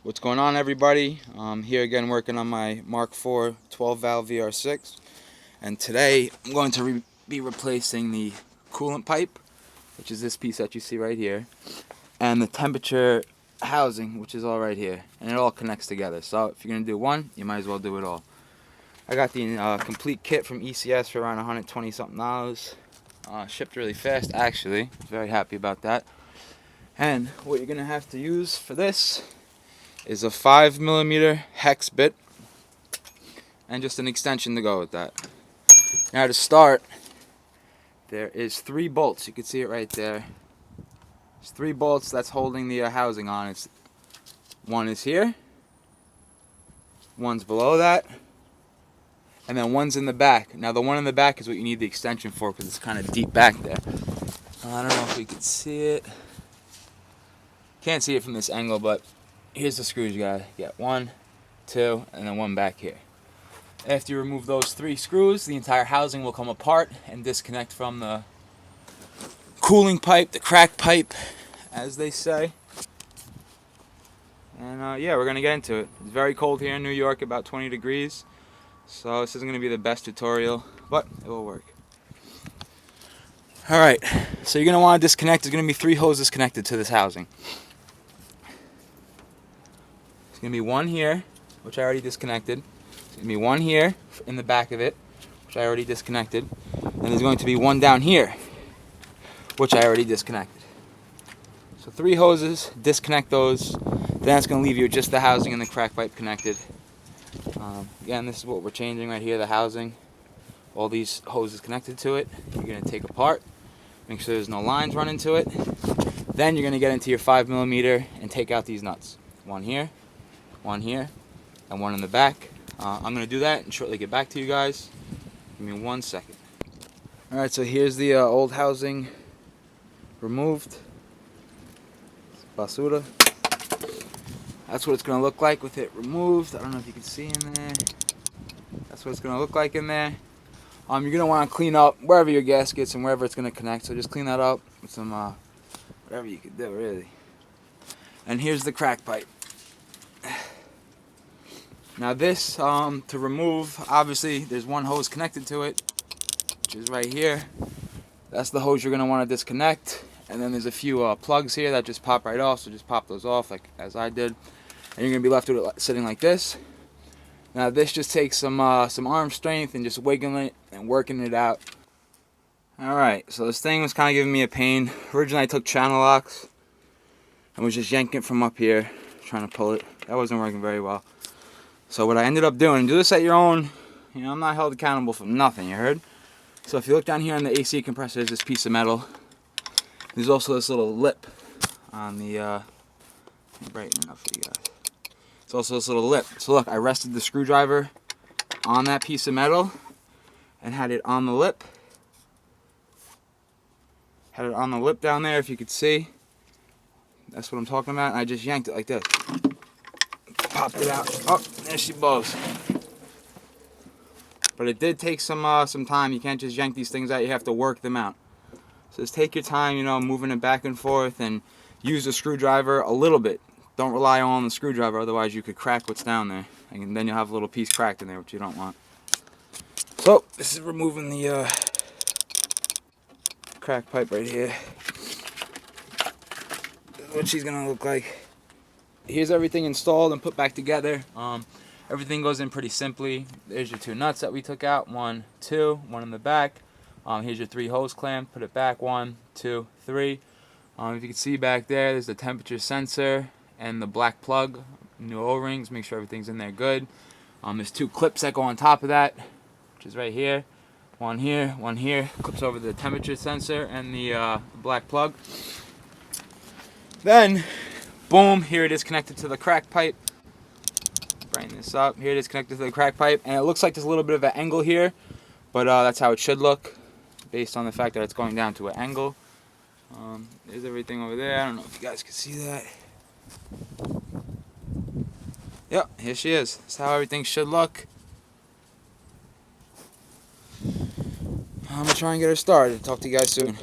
What's going on, everybody? I'm here again working on my mk4 12 valve vr6, and today I'm going to be replacing the coolant pipe, which is this piece that you see right here, and the temperature housing, which is all right here, and it all connects together. So if you're going to do one, you might as well do it all. I got the complete kit from ECS for around 120 something dollars. Shipped really fast, actually. Very happy about that. And what you're going to have to use for this is a 5mm hex bit and just an extension to go with that. Now to start, there is 3 bolts. You can see it right there. There's 3 bolts that's holding the housing on. One is here, one's below that, and then one's in the back. Now the one in the back is what you need the extension for because it's kind of deep back there. I don't know if you can see it. Can't see it from this angle, but here's the screws you gotta get. 1, 2, and then 1 back here. After you remove those 3 screws, the entire housing will come apart and disconnect from the cooling pipe, the crack pipe, as they say. And yeah, we're gonna get into it. It's very cold here in New York, about 20 degrees. So this isn't gonna be the best tutorial, but it will work. Alright, so you're gonna wanna disconnect. There's gonna be 3 hoses connected to this housing. There's gonna be one here, which I already disconnected. There's going to be one here in the back of it, which I already disconnected. And there's going to be one down here, which I already disconnected. So 3 hoses, disconnect those. Then that's going to leave you with just the housing and the crack pipe connected. Again, this is what we're changing right here, the housing. All these hoses connected to it. You're going to take apart, make sure there's no lines running to it. Then you're going to get into your 5mm and take out these nuts. One here, and one in the back. I'm going to do that and shortly get back to you guys. Give me 1 second. Alright, so here's the old housing removed. Basura. That's what it's going to look like with it removed. I don't know if you can see in there. That's what it's going to look like in there. You're going to want to clean up wherever your gaskets and wherever it's going to connect. So just clean that up with some whatever you can do, really. And here's the crack pipe. Now this, to remove, obviously there's one hose connected to it, which is right here. That's the hose you're going to want to disconnect. And then there's a few plugs here that just pop right off, so just pop those off like as I did. And you're going to be left with it sitting like this. Now this just takes some arm strength and just wiggling it and working it out. Alright, so this thing was kind of giving me a pain. Originally I took channel locks and was just yanking it from up here, trying to pull it. That wasn't working very well. So what I ended up doing, do this at your own, I'm not held accountable for nothing, you heard? So if you look down here on the AC compressor, there's this piece of metal. There's also this little lip on the, brighten enough for you guys. There's also this little lip. So look, I rested the screwdriver on that piece of metal and had it on the lip. Had it on the lip down there, if you could see. That's what I'm talking about. And I just yanked it like this. Popped it out. Oh, there she blows. But it did take some time. You can't just yank these things out. You have to work them out. So just take your time, moving it back and forth, and use the screwdriver a little bit. Don't rely on the screwdriver, otherwise you could crack what's down there, and then you'll have a little piece cracked in there, which you don't want. So this is removing the crack pipe right here. This is what she's gonna look like. Here's everything installed and put back together. Everything goes in pretty simply. There's your 2 nuts that we took out. 1, 2, one in the back. Here's your 3 hose clamps. Put it back. 1, 2, 3. If you can see back there, there's the temperature sensor and the black plug. New O-rings. Make sure everything's in there good. There's 2 clips that go on top of that, which is right here. One here, one here. Clips over the temperature sensor and the black plug. Then, boom, here it is connected to the crack pipe. Brighten this up. Here it is connected to the crack pipe. And it looks like there's a little bit of an angle here, but that's how it should look based on the fact that it's going down to an angle. There's everything over there. I don't know if you guys can see that. Yep, here she is. That's how everything should look. I'm going to try and get her started. Talk to you guys soon.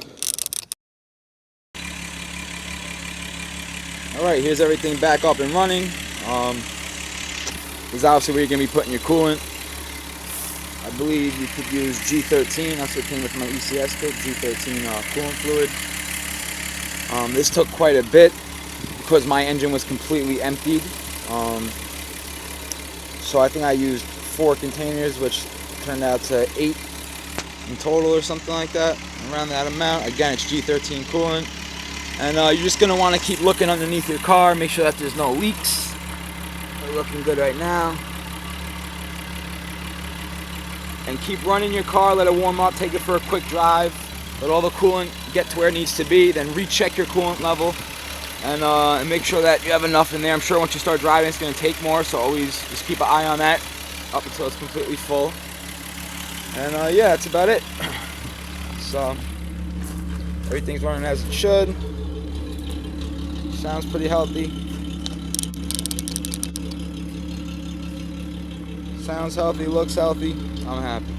Alright, here's everything back up and running. Is obviously where you're going to be putting your coolant. I believe you could use G13. That's what came with my ECS kit, G13 coolant fluid. This took quite a bit because my engine was completely emptied. So I think I used 4 containers, which turned out to 8 in total or something like that, around that amount. Again, it's G13 coolant. And you're just going to want to keep looking underneath your car, make sure that there's no leaks. They're looking good right now. And keep running your car, let it warm up, take it for a quick drive, let all the coolant get to where it needs to be, then recheck your coolant level, and make sure that you have enough in there. I'm sure once you start driving it's going to take more, so always just keep an eye on that up until it's completely full. And yeah, that's about it. So everything's running as it should. Sounds pretty healthy. Sounds healthy, looks healthy. I'm happy.